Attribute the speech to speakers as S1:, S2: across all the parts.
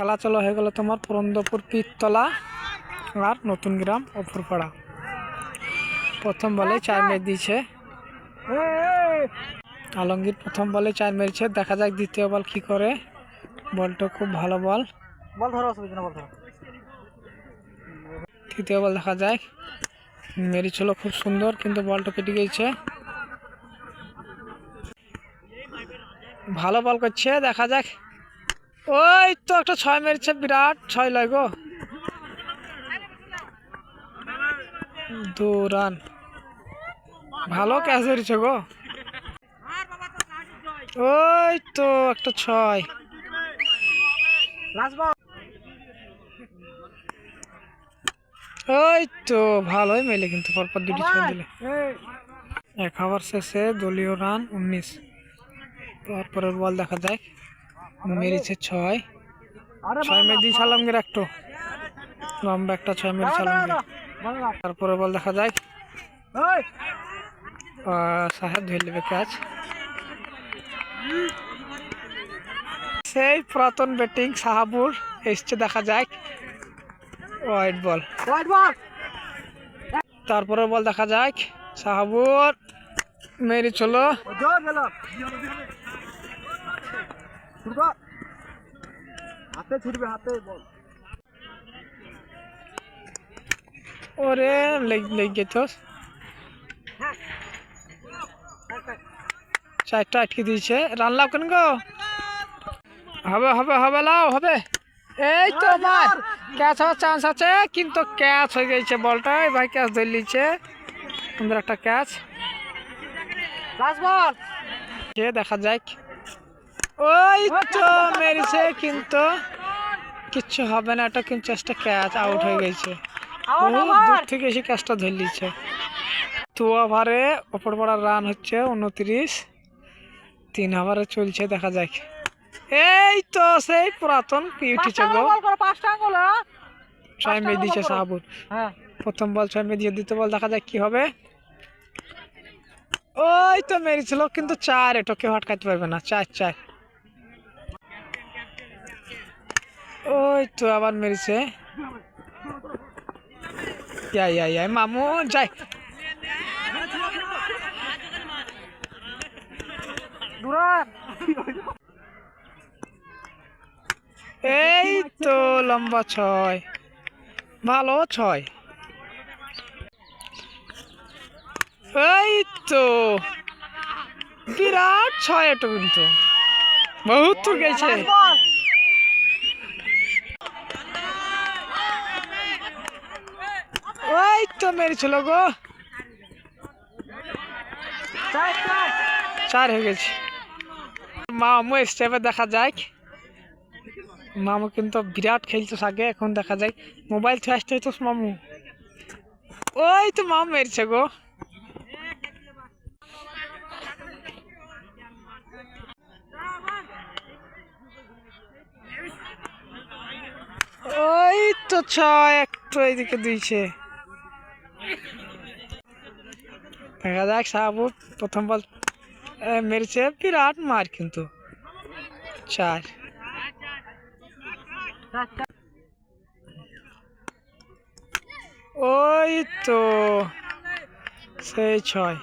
S1: খেলা চলো হয়ে গেল তোমার পুরন্দপুর পীরতলা আর নতুন গ্রাম অপুরপাড়া। প্রথম বলে 4 ম্যাচ দিয়েছে আলমগীর, প্রথম বলে 4 মেরেছে। দেখা যাক দ্বিতীয় বল কি করে। বলটা খুব ভালো বল, তৃতীয় বল দেখা যায় মেরেছিল খুব সুন্দর, কিন্তু বলটা কেটে গিয়েছে। ভালো বল করছে, দেখা যাক। ওই তো একটা 6 মেরেছে, বিরাট 6 লয় গো, 2 রান। ভালো ক্যাচ ধরেছে গো। ওই তো একটা 6। ওই তো ভালোই মেলে, কিন্তু পরপর 2টি 6 দিলে। 1 ওভার শেষে দলীয় রান 19। তারপরের বল দেখা যায় মেরেছে 6 মেরে দিয়েছে আলমগীর, একটু লম্বা একটা 6 মেরেছে আলমগীর। তারপরে বল দেখা যায় সাহেব ধরে নেবে ক্যাচ। সেই পুরাতন ব্যাটিং সাহাবুর এসছে, দেখা যায় ওয়াইড বল। তারপরে বল দেখা যায় সাহাবুর মেরে চলো, ওরে লেগে তো 4টা আটকে দিয়েছে। রান লাভ কেন গো? হবে হবে হবে, লাও হবে। এই তো আমার ক্যাচ হওয়ার চান্স আছে, কিন্তু ক্যাচ হয়ে গেছে বলটাই। ভাই ক্যাচ ধরে নিচ্ছে, সুন্দর একটা ক্যাচ। দেখা যাক। ওই তো মেরেছে, কিন্তু কিচ্ছু হবে না। এটা কিন্তু চেষ্টা, ক্যাচ আউট হয়ে গেছে। বহুত দূর থেকে এসে ক্যাচটা ধরে নিচ্ছে। 2 ওভারে অপরপাড়ার রান হচ্ছে 29। 3 ওভারে চলছে, দেখা যাক। এই তো সেই পুরাতন পিউটিছে গো, 6 মেরে দিয়েছে সাহাবুর। প্রথম বল 6 মেরে দিয়ে, দ্বিতীয় বল দেখা যাক কি হবে। ওই তো মেরেছিল, কিন্তু 4, এটা কেউ আটকাতে পারবে না। 4। ওই তো আবার মেরেছে, মামু যাই। এই তো লম্বা 6, ভালো 6। এই তো বিরাট 6, এটা কিন্তু বহুত দূর গেছে। ওই তো মেরেছিল গো, 4 হয়ে গেছে। মামু স্টেপে দেখা যায়, মামু কিন্তু বিরাট খেলতো আগে, এখন দেখা যায় মোবাইল থেকে আসতে হইতো মামু। ওই তো মামু মেরেছে গো। ওই তো 6, একটু এইদিকে দিয়েছে। দেখা যাক সাহাবু প্রথম বল মেরেছে, বিরাট মার, কিন্তু 4। ওই তো সেই 6।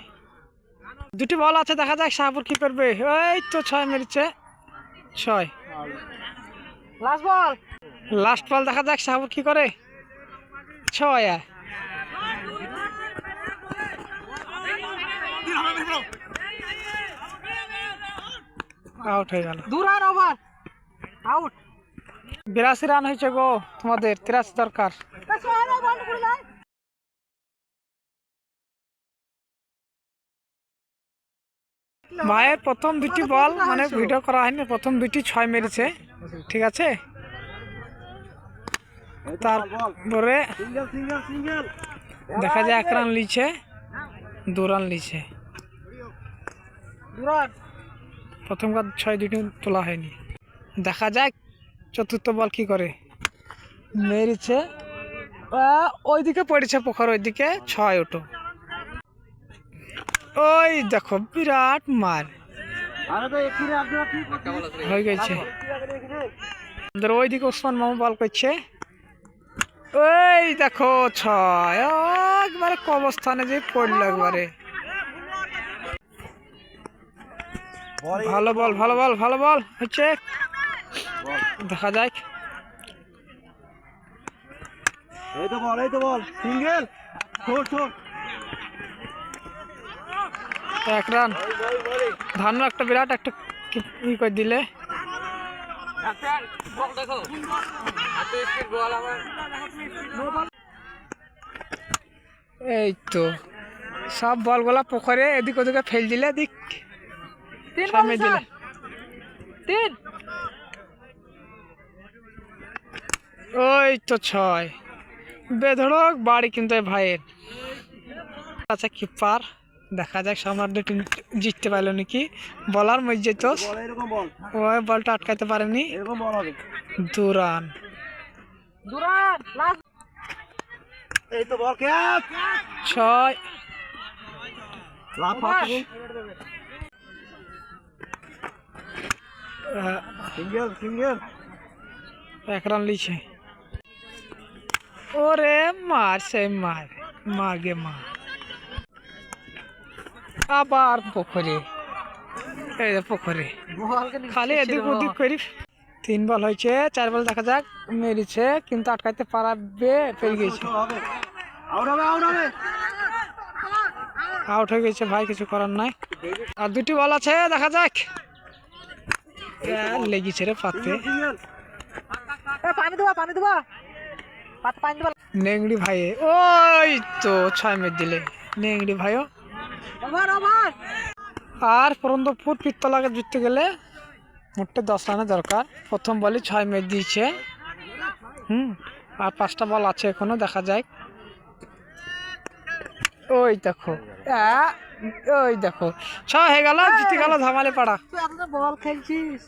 S1: 2টি বল আছে, দেখা যাক সাহাবুর কি করবে। ওই তো 6 মেরেছে, 6। লাস্ট বল দেখা যাক সাহাবুর কি করে। 6 আউট হয়ে গেল। 82 রান হয়েছে গো, তোমাদের 83 দরকার। মায়ের প্রথম 2টি বল মানে ভিডিও করা হয়নি, প্রথম 2টি 6 মেরেছে, ঠিক আছে। তারপরে দেখা যায় 1 রান লিছে, 2 রান লিছে। প্রথম 6 2টি তোলা হয়নি। দেখা যাক চতুর্থ বল কি করে। মেরেছে, ওইদিকে পড়েছে পোখর, ওইদিকে 6 ওটো। ওই দেখো বিরাট মার হয়ে গেছে। আমাদের ওইদিকে ওসমান মামু বল করছে। ওই দেখো 6, একবারে কবস্থানে যে পড়লো একবারে। ভালো বল ভালো বল ভালো বল হচ্ছে, দেখা যাক।
S2: এই তো বল সিঙ্গেল ছোট ছোট
S1: 1 রান। ধানু একটা বিরাট একটা ই করে দিলে। এই তো সব বলগুলা পুকুরে এদিক ওদিকে ফেল দিলে, দিক 3 দিলে। 3 ওই তো 6 বেধড়ক বাড়ি কিন্তু এই ভাইয়ের। আচ্ছা কিপার দেখা যাক সম্রাট টিম জিততে পারলো নাকি। বলার মধ্যে তো ওই বলটা আটকাতে পারেনি। 2 রান।
S2: এই তো ball catch
S1: 6
S2: single single
S1: 1 run লিছে। ওরে মার সে মার মাগে মার। আবার পুকুরে, এই যে পুকুরে খালি এদিক ওদিক করি। 3 বল হয়েছে, 4 বল দেখা যাক। মেরেছে কিন্তু আটকাইতে পারবে, পেয়ে গেছে। আউট হয়ে গেছে ভাই, কিছু করার নাই। আর 2টি বল আছে, দেখা যাক। লেগেছে রে পাতে। নেংড়ি ভাই, ওই তো 6 মেরে দিলে নেংড়ি ভাইও। আর পরন্দপুর পিত্তলাকে জিততে গেলে মোটে 10 রানের দরকার। প্রথম বলই 6 মেরে দিয়েছে। আর 5টা বল আছে এখনো, দেখা যায়। ওই দেখো ওই দেখো 6 হয়ে গেল, জিতে গেল ধামালে পাড়া। বল খেলছিস।